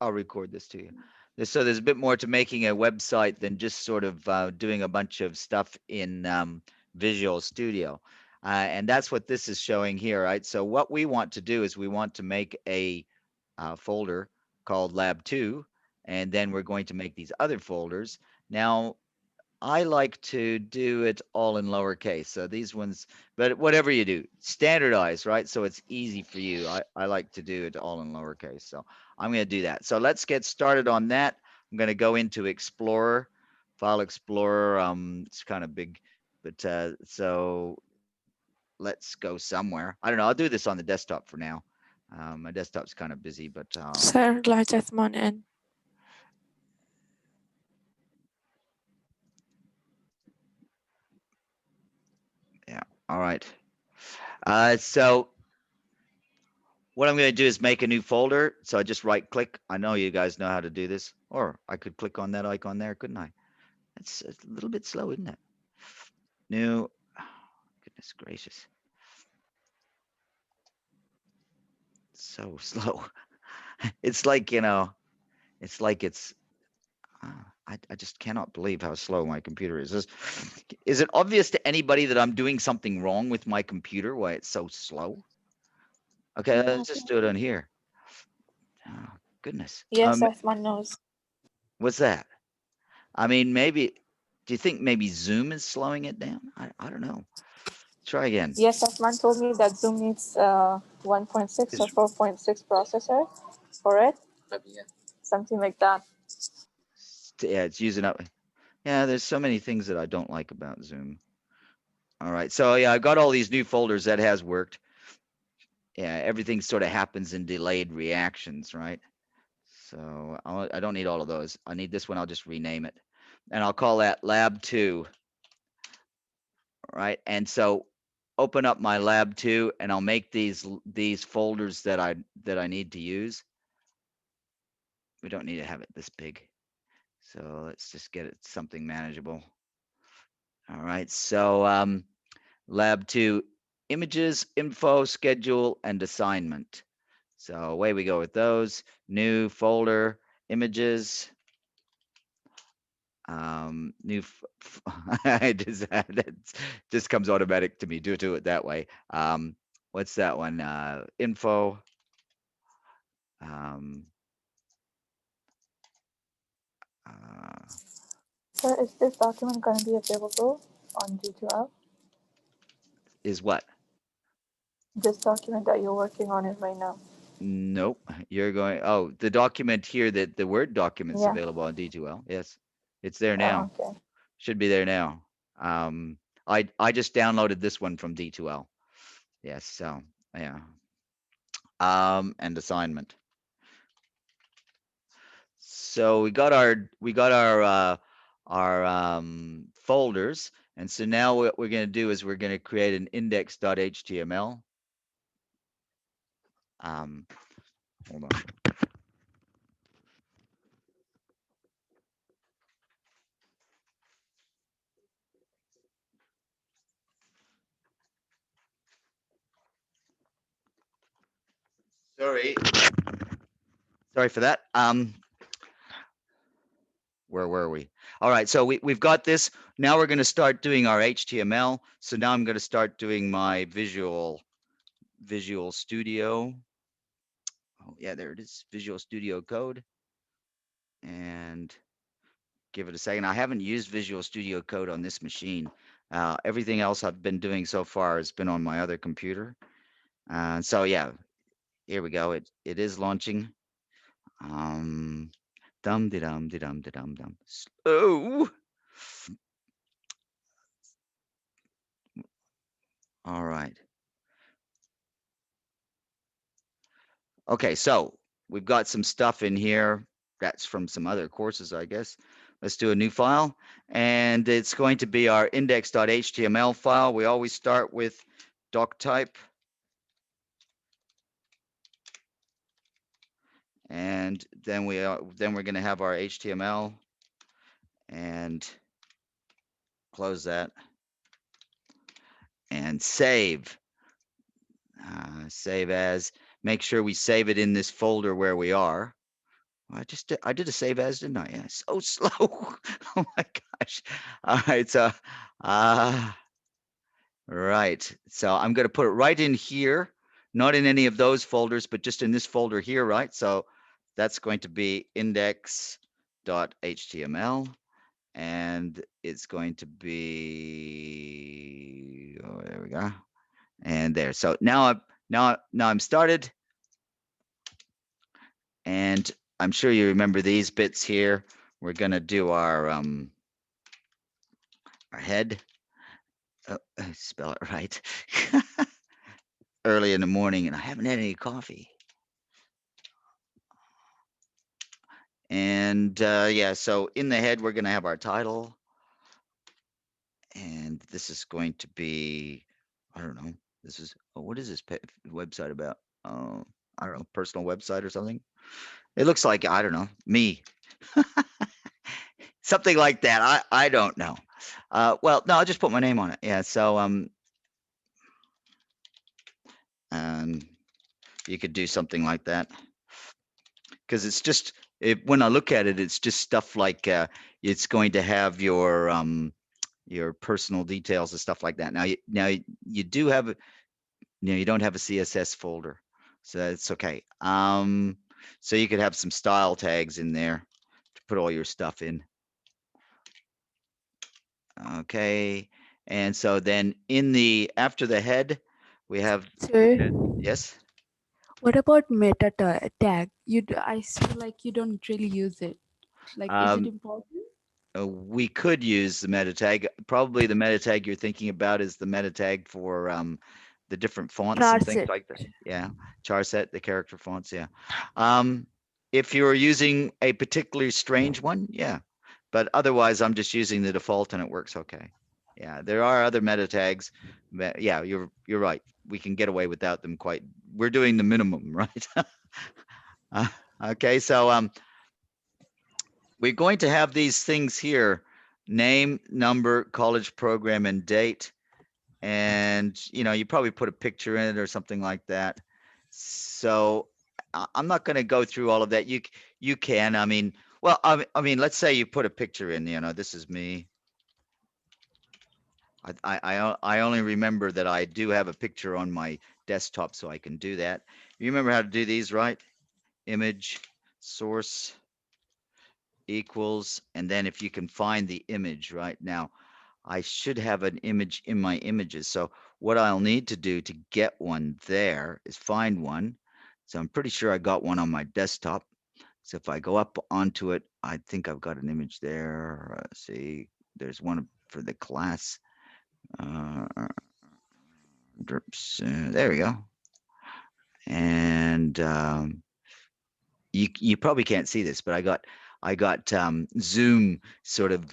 I'll record this to you. So there's a bit more to making a website than just sort of doing a bunch of stuff in Visual Studio. And that's what this is showing here, right? So what we want to do is we want to make a folder called Lab 2, and then we're going to make these other folders. Now, I like to do it all in lowercase. So these ones, but whatever you do, standardize, right? So it's easy for you. I like to do it all in lowercase. So I'm going to do that. So let's get started on that. I'm going to go into Explorer, File Explorer. It's kind of big, but so let's go somewhere. I don't know. I'll do this on the desktop for now. My desktop's kind of busy, but Sir, light Athman in. yeah. All right. So what I'm going to do is make a new folder. So I just right click. I know you guys know how to do this. Or I could click on that icon there, couldn't I? It's a little bit slow, isn't it? New. Goodness gracious. So slow. It's like, it's like it's. I just cannot believe how slow my computer is. Is it obvious to anybody that I'm doing something wrong with my computer? Why it's so slow? Okay, let's just do it on here. Oh, goodness. Yes, Athman knows. What's that? I mean, maybe. Do you think maybe Zoom is slowing it down? I don't know. Try again. Yes, Athman told me that Zoom needs 1.6 or 4.6 processor for it. Something like that. Yeah, it's using up. Yeah, there's so many things that I don't like about Zoom. All right, so yeah, I got all these new folders. That has worked. Yeah, everything sort of happens in delayed reactions, right? So I don't need all of those. I need this one. I'll just rename it, and I'll call that Lab 2. Right, and so open up my Lab 2, and I'll make these folders that I need to use. We don't need to have it this big, so let's just get it something manageable. All right, so Lab 2, images, info, schedule, and assignment. So away we go with those. New folder, images. New. I just that just comes automatic to me. Do it that way. What's that one? Info. Um, uh, Sir, is this document going to be available on D2L? is what? This document that you're working on it right now. Nope. You're going. Oh, the document here, that the Word document's Yeah. available on D2L. Yes, it's there Oh, now. okay. Should be there now. I just downloaded this one from D2L. Yes. So yeah. And assignment. So we got our folders, and so now what we're going to do is we're going to create an index.html. Hold on. Sorry. Sorry for that. Where were we? All right, so we've got this. Now we're going to start doing our HTML. So now I'm going to start doing my Visual Studio. Oh yeah, there it is, Visual Studio Code. And give it a second. I haven't used Visual Studio Code on this machine. Everything else I've been doing so far has been on my other computer. So yeah, here we go. It is launching. Dum de dum de dum de dum dum. Slow. All right. Okay, so we've got some stuff in here. That's from some other courses, I guess. Let's do a new file, and it's going to be our index.html file. We always start with doc type, and then we're going to have our HTML, and close that, and save. Save as. Make sure we save it in this folder where we are. I did a save as, didn't I? Yeah, so slow. Oh my gosh. All right, so right. So I'm going to put it right in here, not in any of those folders, but just in this folder here, right? So that's going to be index.html, and it's going to be, oh, there we go. And there. So now I'm started, and I'm sure you remember these bits here. We're going to do our head. Oh, spell it right. Early in the morning, and I haven't had any coffee. And yeah, so in the head, we're going to have our title. And this is going to be, I don't know, this is, oh, what is this website about? I don't know, personal website or something. It looks like, I don't know, me. Something like that. I don't know. Well, no, I'll just put my name on it. Yeah, so um, you could do something like that. Because it's just, when I look at it, it's just stuff like it's going to have your personal details and stuff like that. Now you do have, you don't have a CSS folder, so that's okay. So you could have some style tags in there to put all your stuff in. Okay, and so then in the after the head, we have, Sir, yes. what about tag? I feel like you don't really use it. Like, is it Um, important? we could use the meta tag. Probably the meta tag you're thinking about is the meta tag for the different fonts and Parse things it. like that. Yeah, char set, the character fonts. Yeah. Um, if you're using a particularly strange one, yeah. But otherwise, I'm just using the default and it works okay. Yeah, there are other meta tags. But yeah, you're right. We can get away without them quite. We're doing the minimum, right? Uh, okay, so we're going to have these things here: name, number, college program, and date. And you probably put a picture in it or something like that. So I'm not going to go through all of that. You can. I mean, well, I mean, let's say you put a picture in. This is me. I only remember that I do have a picture on my desktop, so I can do that. You remember how to do these, right? Image, source equals, and then if you can find the image right now, I should have an image in my images. So what I'll need to do to get one there is find one. So I'm pretty sure I got one on my desktop. So if I go up onto it, I think I've got an image there. See, there's one for the class. Uh, there we go. And you probably can't see this, but I got Zoom sort of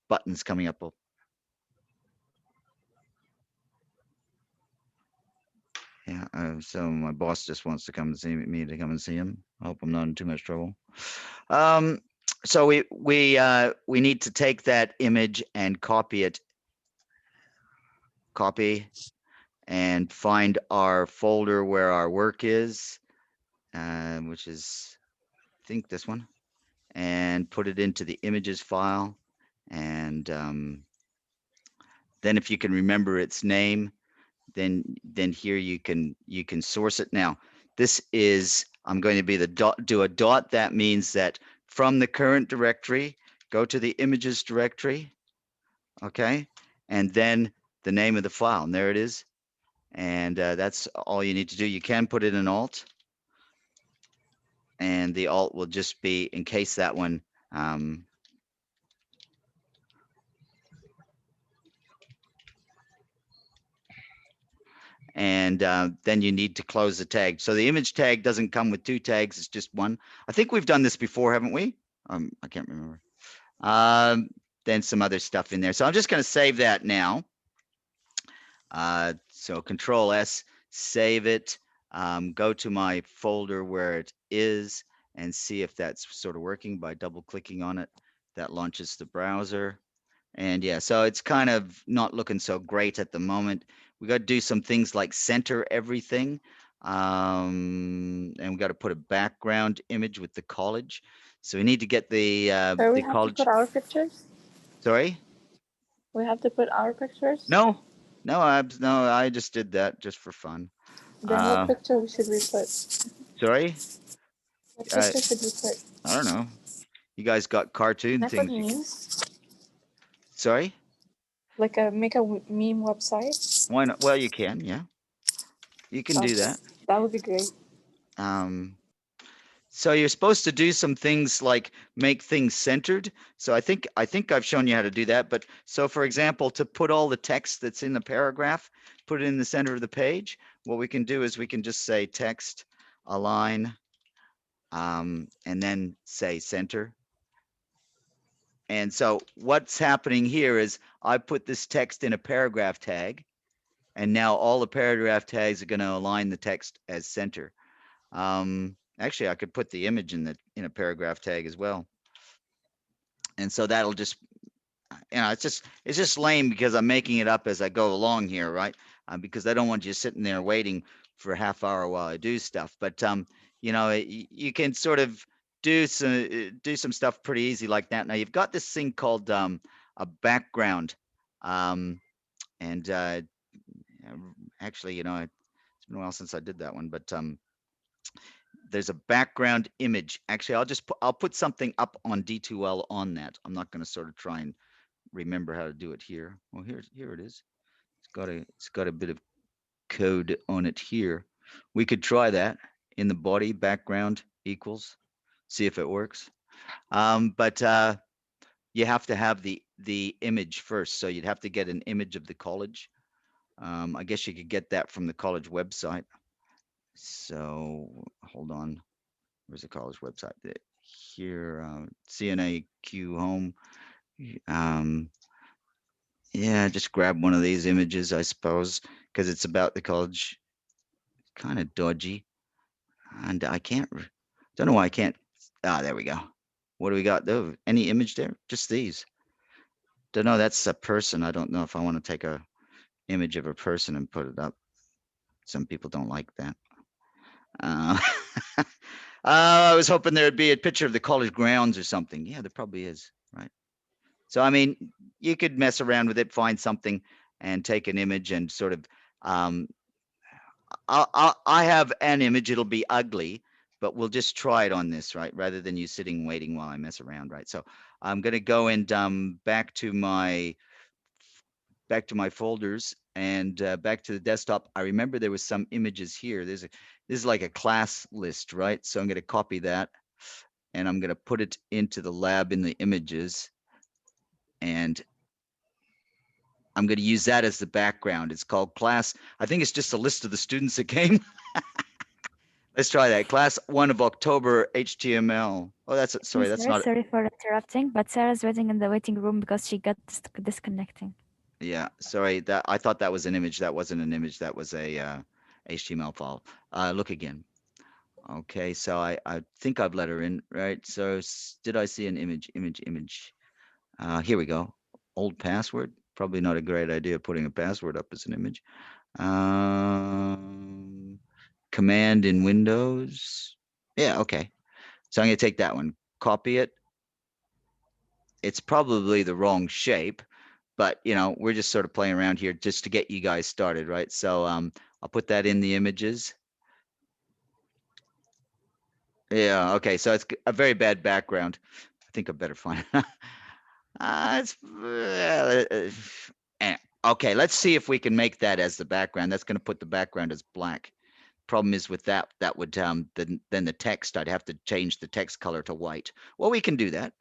buttons coming up. Yeah, so my boss just wants to come and see me to come and see him. I hope I'm not in too much trouble. Um, so we need to take that image and copy it, copy, and find our folder where our work is, which is, I think, this one, and put it into the images file. And then if you can remember its name, then here you can source it. Now this is, I'm going to be the dot, do a dot. That means that from the current directory, go to the images directory, okay, and then the name of the file, and there it is. And that's all you need to do. You can put it in alt, and the alt will just be in case that one and then you need to close the tag. So the image tag doesn't come with two tags, it's just one. I think we've done this before, haven't we? I can't remember. Then some other stuff in there. So I'm just going to save that now. So Control S, save it, go to my folder where it is and see if that's sort of working by double clicking on it. That launches the browser. And yeah, so it's kind of not looking so great at the moment. We got to do some things like center everything. And we got to put a background image with the college. So we need to get So we the have to put college. our pictures? Sorry? We have to put our pictures? No, no, I just did that just for fun. Then what Uh, picture should we put? sorry? What Uh, picture should we put? I don't know. You guys got cartoon Can I put things. memes? Sorry? Like make a meme website? Why not? Well, you can, yeah. You can do Okay, that. that would be great. Um, so you're supposed to do some things like make things centered. So I think I've shown you how to do that. But so for example, to put all the text that's in the paragraph, put it in the center of the page, what we can do is we can just say text, align, and then say center. And so what's happening here is I put this text in a paragraph tag, and now all the paragraph tags are going to align the text as center. Actually, I could put the image in a paragraph tag as well. And so that'll just, it's just lame because I'm making it up as I go along here, right? Because I don't want you sitting there waiting for a half hour while I do stuff. But you can sort of do some stuff pretty easy like that. Now you've got this thing called a background, um, and actually, it's been a while since I did that one, but there's a background image. Actually, I'll put something up on D2L on that. I'm not going to sort of try and remember how to do it here. Well, here it is. It's got a bit of code on it here. We could try that in the body background equals, see if it works. But you have to have the image first. So you'd have to get an image of the college. I guess you could get that from the college website. So hold on. Where's the college website? Here, CNAQ home. Um, yeah, just grab one of these images, I suppose, because it's about the college. Kind of dodgy, and I can't. Don't know why I can't. Ah, there we go. What do we got? Though, any image there? Just these. Don't know. That's a person. I don't know if I want to take a image of a person and put it up. Some people don't like that. Uh, I was hoping there'd be a picture of the college grounds or something. Yeah, there probably is, right? So, I mean, you could mess around with it, find something, and take an image and sort of. Um, I have an image. It'll be ugly, but we'll just try it on this, right? Rather than you sitting waiting while I mess around, right? So I'm going to go and back to my folders and back to the desktop. I remember there was some images here. This is like a class list, right? So I'm going to copy that and I'm going to put it into the lab in the images, and I'm going to use that as the background. It's called class. I think it's just a list of the students that came. Let's try that. Class 1 of October HTML. Oh, sorry, Excuse me, that's sir. not. Sorry for interrupting, but Sarah's waiting in the waiting room because she got disconnecting. Yeah, sorry. That I thought that was an image. That wasn't an image. That was a HTML file. Look again. Okay, so I think I've let her in, right? So did I see an image? Image. Here we go. Old password. Probably not a great idea putting a password up as an image. Command in Windows. Yeah, okay. So I'm going to take that one, copy it. It's probably the wrong shape, but we're just sort of playing around here just to get you guys started, right? So I'll put that in the images. Yeah, okay. So it's a very bad background. I think I better find it. Okay, let's see if we can make that as the background. That's going to put the background as black. Problem is with that would then the text, I'd have to change the text color to white. Well, we can do that.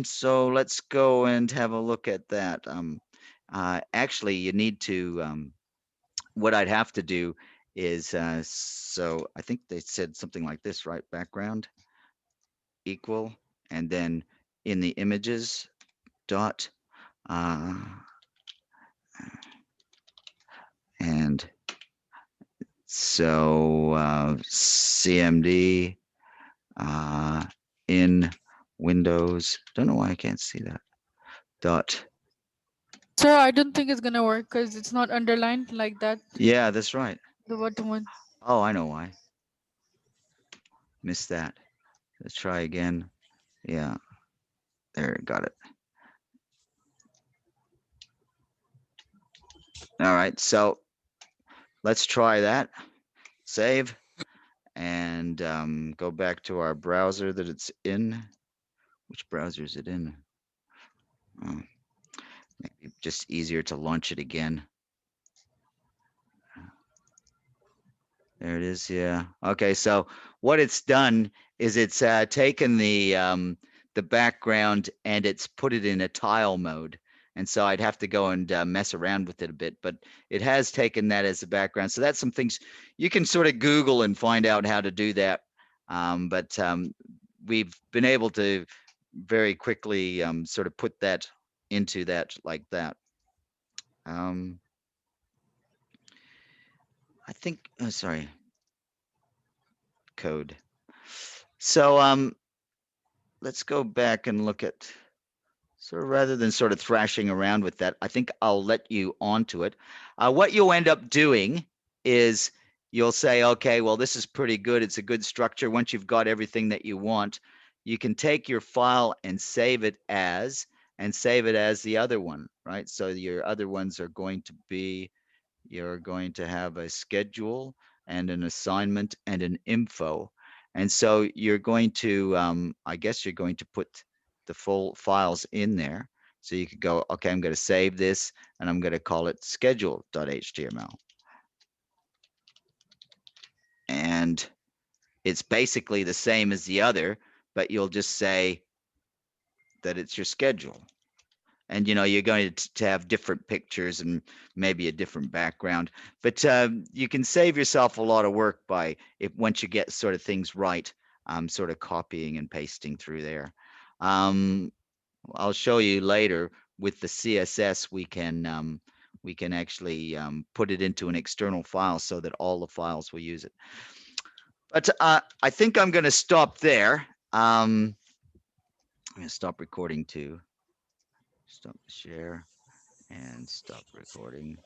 So let's go and have a look at that. Actually, you need to what I'd have to do is so I think they said something like this, right? Background equal, and then in the images dot uh, and so CMD in Windows. Don't know why I can't see that. Dot. Sir, I don't think it's gonna work because it's not underlined like that. Yeah, that's right. The bottom one. Oh, I know why. Missed that. Let's try again. Yeah, there, got it. All right, so let's try that. Save and go back to our browser that it's in. Which browser is it in? Oh, maybe just easier to launch it again. There it is. Yeah. Okay. So what it's done is it's taken the background and it's put it in a tile mode. And so I'd have to go and mess around with it a bit, but it has taken that as a background. So that's some things you can sort of Google and find out how to do that. But we've been able to very quickly sort of put that into that like that. Um, I think, oh, sorry, code. So let's go back and look at, so rather than sort of thrashing around with that, I think I'll let you onto it. What you'll end up doing is you'll say, okay, well, this is pretty good. It's a good structure. Once you've got everything that you want, you can take your file and save it as the other one, right? So your other ones are going to be, you're going to have a schedule and an assignment and an info. And so you're going to, I guess you're going to put the full files in there. So you could go, okay, I'm going to save this and I'm going to call it schedule.html. And it's basically the same as the other, but you'll just say that it's your schedule. And you're going to have different pictures and maybe a different background, but you can save yourself a lot of work by, if once you get sort of things right, sort of copying and pasting through there. I'll show you later with the CSS we can actually put it into an external file so that all the files will use it. But I think I'm going to stop there. I'm going to stop recording too. Stop the share and stop recording.